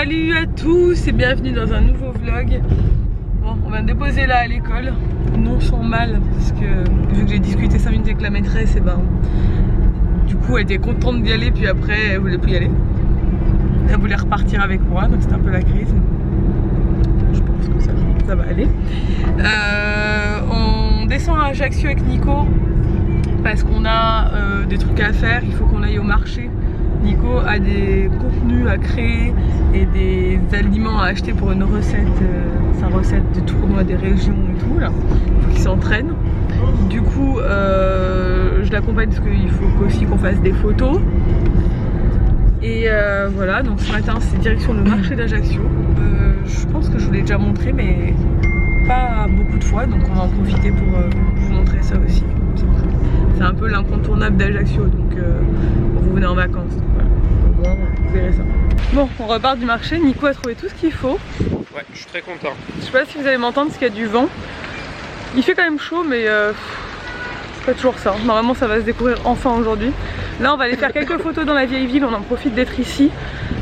Salut à tous et bienvenue dans un nouveau vlog. Bon, on va me déposer là à l'école, non sans mal, parce que vu que j'ai discuté 5 minutes avec la maîtresse, et ben du coup elle était contente d'y aller, puis après elle voulait plus y aller. Elle voulait repartir avec moi, donc c'était un peu la crise. Je pense que ça va aller. On descend à Ajaccio avec Nico parce qu'on a des trucs à faire, il faut qu'on aille au marché. Nico a des contenus à créer et des aliments à acheter pour une recette, sa recette de tournoi des régions et tout là. Il faut qu'il s'entraîne. Du coup, je l'accompagne parce qu'il faut aussi qu'on fasse des photos. Et voilà, donc ce matin c'est direction le marché d'Ajaccio. Je pense que je vous l'ai déjà montré, mais pas beaucoup de fois, donc on va en profiter pour vous montrer ça aussi. C'est un peu l'incontournable d'Ajaccio, donc vous venez en vacances. Voilà. Au moins, vous verrez ça. Bon, on repart du marché. Nico a trouvé tout ce qu'il faut. Ouais, je suis très content. Je sais pas si vous allez m'entendre parce qu'il y a du vent. Il fait quand même chaud, mais c'est pas toujours ça. Normalement, ça va se découvrir enfin aujourd'hui. Là, on va aller faire quelques photos dans la vieille ville. On en profite d'être ici.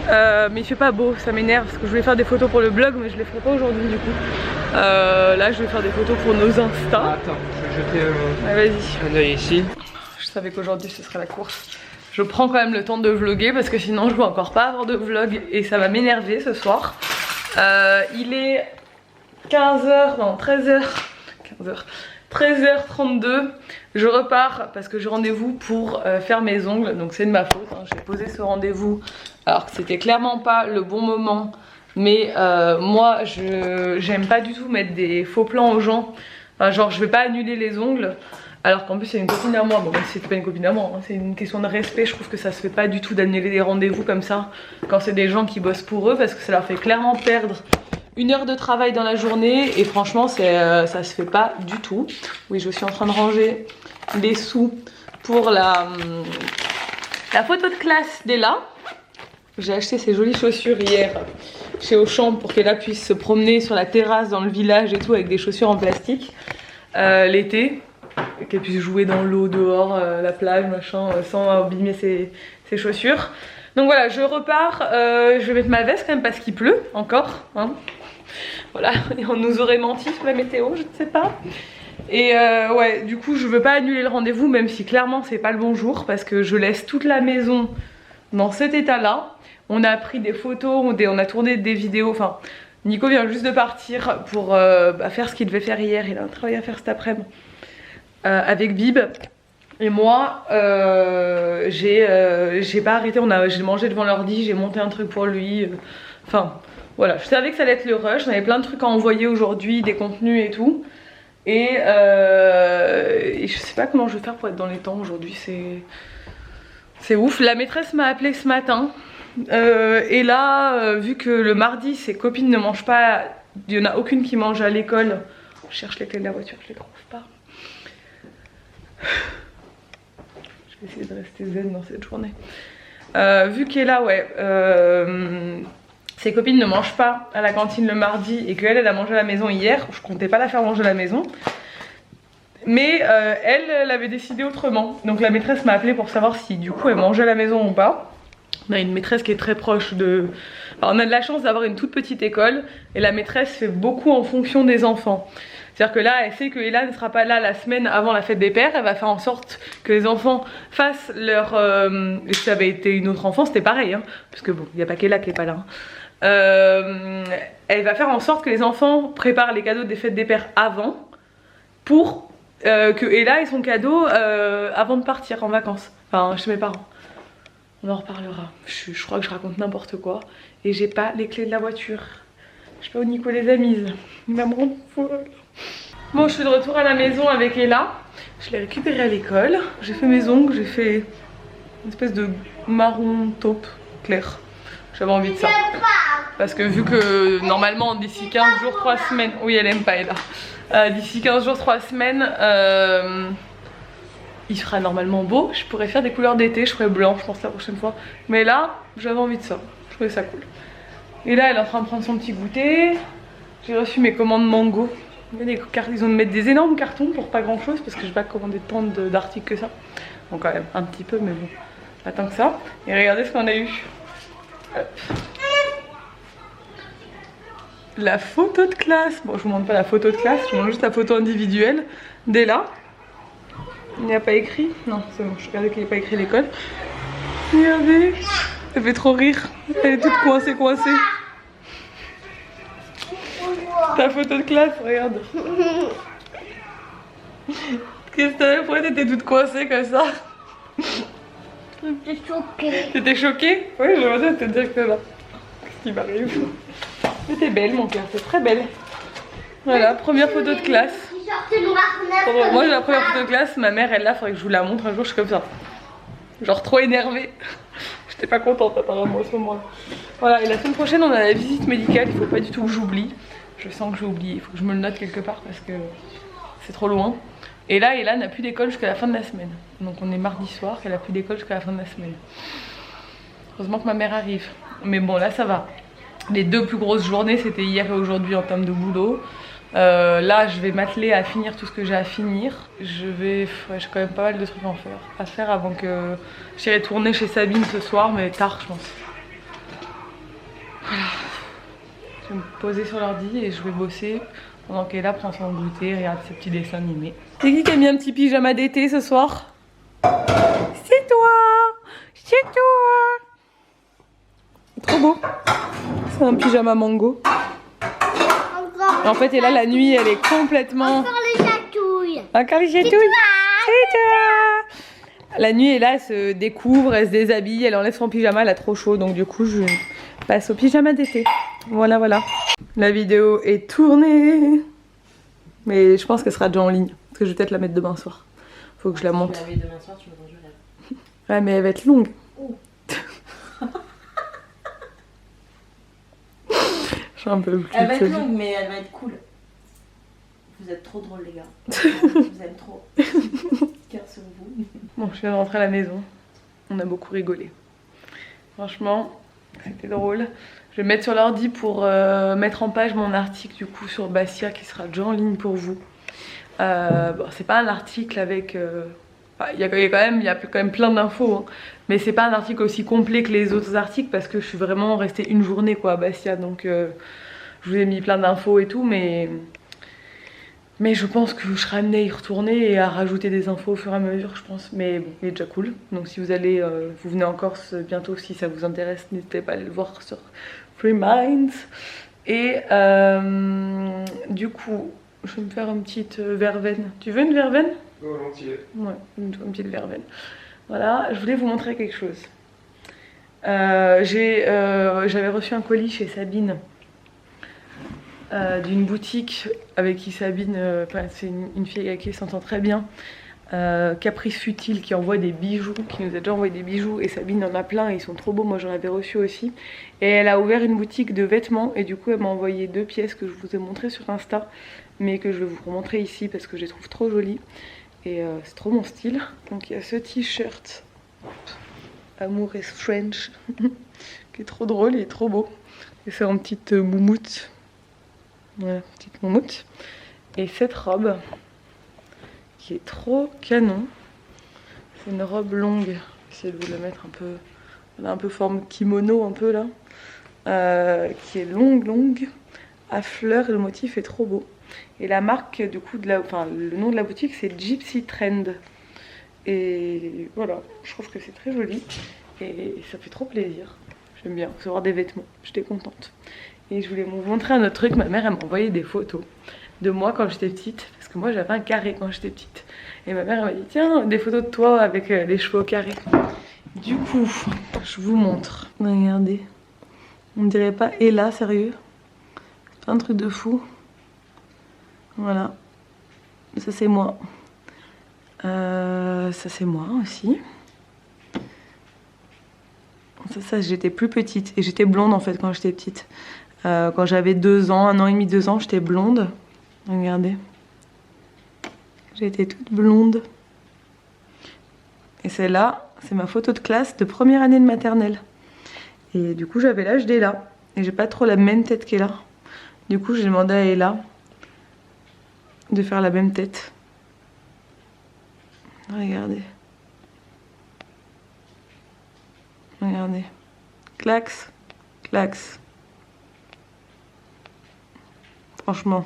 Mais il fait pas beau, ça m'énerve parce que je voulais faire des photos pour le blog, mais je les ferai pas aujourd'hui du coup. Là, je vais faire des photos pour nos Insta. Attends, je vais jeter un œil ici. Je savais qu'aujourd'hui ce serait la course. Je prends quand même le temps de vlogger parce que sinon je vais encore pas avoir de vlog et ça va m'énerver ce soir. Il est 15h, non 13h, 13h32. Je repars parce que j'ai rendez-vous pour faire mes ongles, donc c'est de ma faute. Hein. J'ai posé ce rendez-vous alors que c'était clairement pas le bon moment. Mais moi j'aime pas du tout mettre des faux plans aux gens. Enfin, genre je vais pas annuler les ongles. Alors qu'en plus c'est une copine à moi, bon même si c'était pas une copine à moi, hein, c'est une question de respect, je trouve que ça se fait pas du tout d'annuler des rendez-vous comme ça quand c'est des gens qui bossent pour eux parce que ça leur fait clairement perdre 1 heure de travail dans la journée et franchement ça se fait pas du tout. Oui, je suis en train de ranger les sous pour la photo de classe d'Ella. J'ai acheté ces jolies chaussures hier chez Auchan pour qu'Ella puisse se promener sur la terrasse dans le village et tout avec des chaussures en plastique l'été. Qu'elle puisse jouer dans l'eau, dehors, la plage, machin, sans abîmer ses chaussures. Donc voilà, je repars, je vais mettre ma veste quand même parce qu'il pleut encore. Hein. Voilà, et on nous aurait menti sur la météo, je ne sais pas. Et ouais, du coup je veux pas annuler le rendez-vous, même si clairement c'est pas le bon jour, parce que je laisse toute la maison dans cet état-là. On a pris des photos, on a tourné des vidéos, enfin Nico vient juste de partir pour faire ce qu'il devait faire hier, il a un travail à faire cet après-midi. Avec Bib et moi j'ai pas arrêté, j'ai mangé devant l'ordi, j'ai monté un truc pour lui, enfin voilà, je savais que ça allait être le rush, on avait plein de trucs à envoyer aujourd'hui, des contenus et tout et je sais pas comment je vais faire pour être dans les temps aujourd'hui, c'est ouf. La maîtresse m'a appelé ce matin et là vu que le mardi ses copines ne mangent pas, il y en a aucune qui mange à l'école, je cherche les clés de la voiture, je les trouve pas. Je vais essayer de rester zen dans cette journée. Vu qu'elle est là, ouais, ses copines ne mangent pas à la cantine le mardi et qu'elle a mangé à la maison hier, je comptais pas la faire manger à la maison. Mais elle avait décidé autrement. Donc la maîtresse m'a appelé pour savoir si du coup elle mangeait à la maison ou pas. On a une maîtresse qui est très proche de... Alors, on a de la chance d'avoir une toute petite école et la maîtresse fait beaucoup en fonction des enfants. C'est-à-dire que là, elle sait que Ella ne sera pas là la semaine avant la fête des pères. Elle va faire en sorte que les enfants fassent leur... Si ça avait été une autre enfant, c'était pareil. Hein, parce que bon, il n'y a pas qu'Ella qui n'est pas là. Hein. Elle va faire en sorte que les enfants préparent les cadeaux des fêtes des pères avant. Pour que Ella ait son cadeau avant de partir en vacances. Enfin, chez mes parents. On en reparlera. Je crois que je raconte n'importe quoi. Et j'ai pas les clés de la voiture. Je sais pas où Nico les a mises. Il va me rendre folle. Bon, je suis de retour à la maison avec Ella. Je l'ai récupérée à l'école. J'ai fait mes ongles. J'ai fait une espèce de marron taupe clair. J'avais envie de ça. Parce que vu que normalement d'ici 15 jours, 3 semaines... Oui, elle aime pas Ella. D'ici 15 jours, 3 semaines... il sera normalement beau, je pourrais faire des couleurs d'été, je ferai blanc je pense la prochaine fois. Mais là, j'avais envie de ça, je trouvais ça cool. Et là, elle est en train de prendre son petit goûter. J'ai reçu mes commandes mango. Ils ont de mettre des énormes cartons pour pas grand chose parce que je vais pas commander tant d'articles que ça. Donc quand même un petit peu, mais bon, pas tant que ça. Et regardez ce qu'on a eu. Hop. la photo de classe. Bon, je vous montre pas la photo de classe, je vous montre juste la photo individuelle d'Ella. Il n'y a pas écrit. Non, c'est bon, je regardais qu'il n'y a pas écrit l'école. Regardez, elle fait trop rire. Elle est toute coincée. Ta photo de classe, regarde. Qu'est-ce que t'avais? Pourquoi t'étais toute coincée comme ça? J'étais choquée. T'étais choquée? Oui, je vois ça, t'es directement là. Qu'est-ce qui m'arrive? Mais t'es belle, mon cœur, t'es très belle. Voilà, première photo de classe. Moi, j'ai la première photo de classe, ma mère, elle là, faudrait que je vous la montre un jour, je suis comme ça. Genre trop énervée. J'étais pas contente apparemment à ce moment-là. Voilà, et la semaine prochaine, on a la visite médicale, il faut pas du tout que j'oublie. Je sens que j'ai oublié, il faut que je me le note quelque part parce que c'est trop loin. Et là, Ella n'a plus d'école jusqu'à la fin de la semaine. Donc on est mardi soir, qu'elle a plus d'école jusqu'à la fin de la semaine. Heureusement que ma mère arrive. Mais bon, là ça va. Les deux plus grosses journées, c'était hier et aujourd'hui en termes de boulot. Là, je vais m'atteler à finir tout ce que j'ai à finir. J'ai quand même pas mal de trucs à faire avant que j'irai tourner chez Sabine ce soir, mais tard, je pense. Voilà. Je vais me poser sur l'ordi et je vais bosser pendant qu'Ella prend son goûter, regarde ses petits dessins animés. C'est qui a mis un petit pyjama d'été ce soir? C'est toi! C'est toi! Trop beau! C'est un pyjama mango. En fait, et là, la nuit, elle est complètement... Encore les chatouilles. Encore les chatouilles. C'est toi. La nuit, elle là, elle se découvre, elle se déshabille, elle enlève son pyjama, elle a trop chaud. Donc du coup, je passe au pyjama d'été. Voilà, voilà. La vidéo est tournée. Mais je pense qu'elle sera déjà en ligne. Parce que je vais peut-être la mettre demain soir. Faut que je la monte. Tu la mets demain soir, tu me rends. Ouais, mais elle va être longue. Oh. Je suis un peu plus. Elle va être longue, mais elle va être cool. Vous êtes trop drôles, les gars. Je vous aime trop. Cœur sur vous. Bon, je viens de rentrer à la maison. On a beaucoup rigolé. Franchement, c'était drôle. Je vais mettre sur l'ordi pour mettre en page mon article du coup sur Bastia qui sera déjà en ligne pour vous. Bon, c'est pas un article avec... il y a quand même plein d'infos, hein. Mais c'est pas un article aussi complet que les autres articles parce que je suis vraiment restée une journée quoi à Bastia. Donc je vous ai mis plein d'infos et tout, mais je pense que je serai amenée à y retourner et à rajouter des infos au fur et à mesure, je pense. Mais bon, il est déjà cool. Donc si vous allez, vous venez en Corse bientôt, si ça vous intéresse, n'hésitez pas à aller le voir sur Free Minds. Et du coup, je vais me faire une petite verveine. Tu veux une verveine? Volontiers. Ouais, une petite verveine. Voilà, je voulais vous montrer quelque chose. J'avais reçu un colis chez Sabine d'une boutique avec qui Sabine, c'est une fille avec qui elle s'entend très bien. Caprice Futile qui envoie des bijoux, qui nous a déjà envoyé des bijoux et Sabine en a plein et ils sont trop beaux, moi j'en avais reçu aussi. Et elle a ouvert une boutique de vêtements et du coup elle m'a envoyé 2 pièces que je vous ai montrées sur Insta mais que je vais vous remontrer ici parce que je les trouve trop jolies. Et c'est trop mon style. Donc il y a ce t-shirt Amour est Strange qui est trop drôle, il est trop beau. Et c'est en petite moumoute. Voilà, petite moumoute. Et cette robe qui est trop canon. C'est une robe longue. Je vais essayer de vous la mettre un peu. Elle a un peu forme kimono un peu là. Qui est longue à fleurs et le motif est trop beau. Et la marque du coup le nom de la boutique c'est Gypsy Trend. Et voilà, je trouve que c'est très joli et ça fait trop plaisir. J'aime bien recevoir des vêtements, j'étais contente. Et je voulais vous montrer un autre truc, ma mère elle m'a envoyé des photos de moi quand j'étais petite, parce que moi j'avais un carré quand j'étais petite. Et ma mère elle m'a dit tiens, des photos de toi avec les cheveux au carré. Du coup, je vous montre. Regardez, on dirait pas Ella, sérieux. C'est pas un truc de fou. Voilà, ça c'est moi. Ça c'est moi aussi. Ça j'étais plus petite et j'étais blonde en fait quand j'étais petite. Quand j'avais 2 ans, 1 an et demi, 2 ans, j'étais blonde. Regardez. J'étais toute blonde. Et celle-là, c'est ma photo de classe de première année de maternelle. Et du coup j'avais l'âge d'Ella. Et j'ai pas trop la même tête qu'Ella. Du coup j'ai demandé à Ella de faire la même tête. Regardez. Regardez. Clax. Clax. Franchement,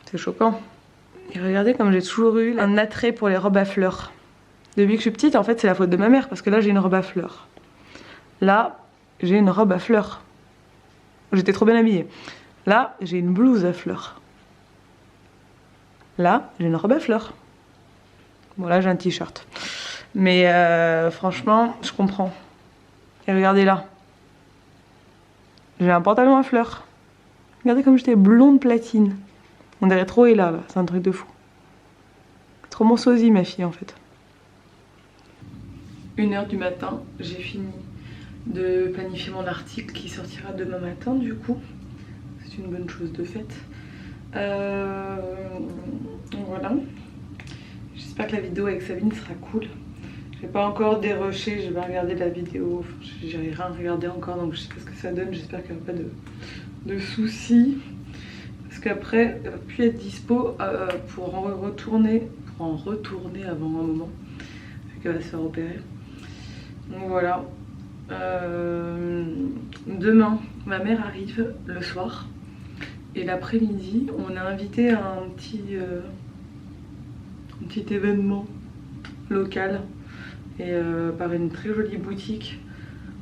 c'est choquant. Et regardez comme j'ai toujours eu un attrait pour les robes à fleurs. Depuis que je suis petite, en fait, c'est la faute de ma mère parce que là, j'ai une robe à fleurs. Là, j'ai une robe à fleurs. J'étais trop bien habillée. Là, j'ai une blouse à fleurs. Là, j'ai une robe à fleurs. Bon, là, j'ai un t-shirt. Mais franchement, je comprends. Et regardez là. J'ai un pantalon à fleurs. Regardez comme j'étais blonde platine. On dirait trop Ella, là. C'est un truc de fou. Trop mon sosie, ma fille, en fait. 1h du matin, j'ai fini de planifier mon article qui sortira demain matin, du coup. C'est une bonne chose de fait. Voilà. J'espère que la vidéo avec Sabine sera cool. J'ai pas encore dérushé, j'ai pas regardé la vidéo, j'ai rien regardé encore, donc je sais pas ce que ça donne. J'espère qu'il n'y aura pas de soucis. Parce qu'après, elle va plus être dispo pour en retourner avant un moment. Vu qu'elle va se faire opérer. Donc voilà. Demain, ma mère arrive le soir. Et l'après-midi, on est invité à un petit événement local. Et par une très jolie boutique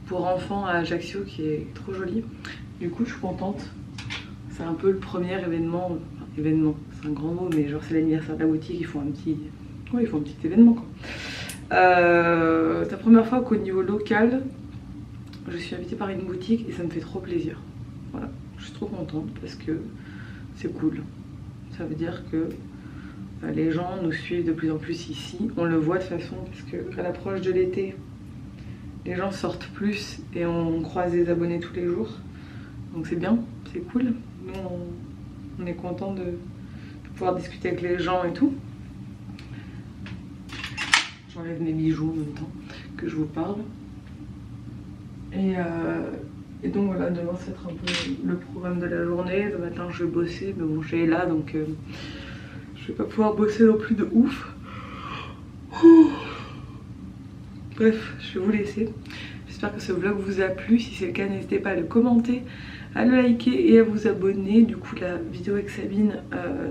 pour enfants à Ajaccio qui est trop jolie. Du coup, je suis contente. C'est un peu le premier événement. Enfin, événement, c'est un grand mot, mais genre c'est l'anniversaire de la boutique. Ils font un petit événement quoi. C'est la première fois qu'au niveau local, je suis invitée par une boutique et ça me fait trop plaisir. Voilà, je suis trop contente parce que c'est cool. Ça veut dire que les gens nous suivent de plus en plus ici. On le voit de toute façon parce qu'à l'approche de l'été, les gens sortent plus et on croise des abonnés tous les jours. Donc c'est bien, c'est cool. Nous on est contents de pouvoir discuter avec les gens et tout. J'enlève mes bijoux en même temps que je vous parle. Et donc voilà, demain ça va être un peu le programme de la journée. Le matin je vais bosser, mais bon j'ai là donc je vais pas pouvoir bosser non plus de ouf. Bref, je vais vous laisser. J'espère que ce vlog vous a plu. Si c'est le cas, n'hésitez pas à le commenter, à le liker et à vous abonner. Du coup la vidéo avec Sabine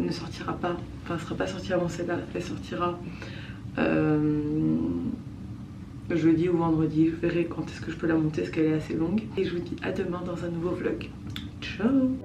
ne sortira pas, enfin sera pas sortie avant celle-là. Elle sortira jeudi ou vendredi. Je verrai quand est-ce que je peux la monter parce qu'elle est assez longue. Et je vous dis à demain dans un nouveau vlog. Ciao.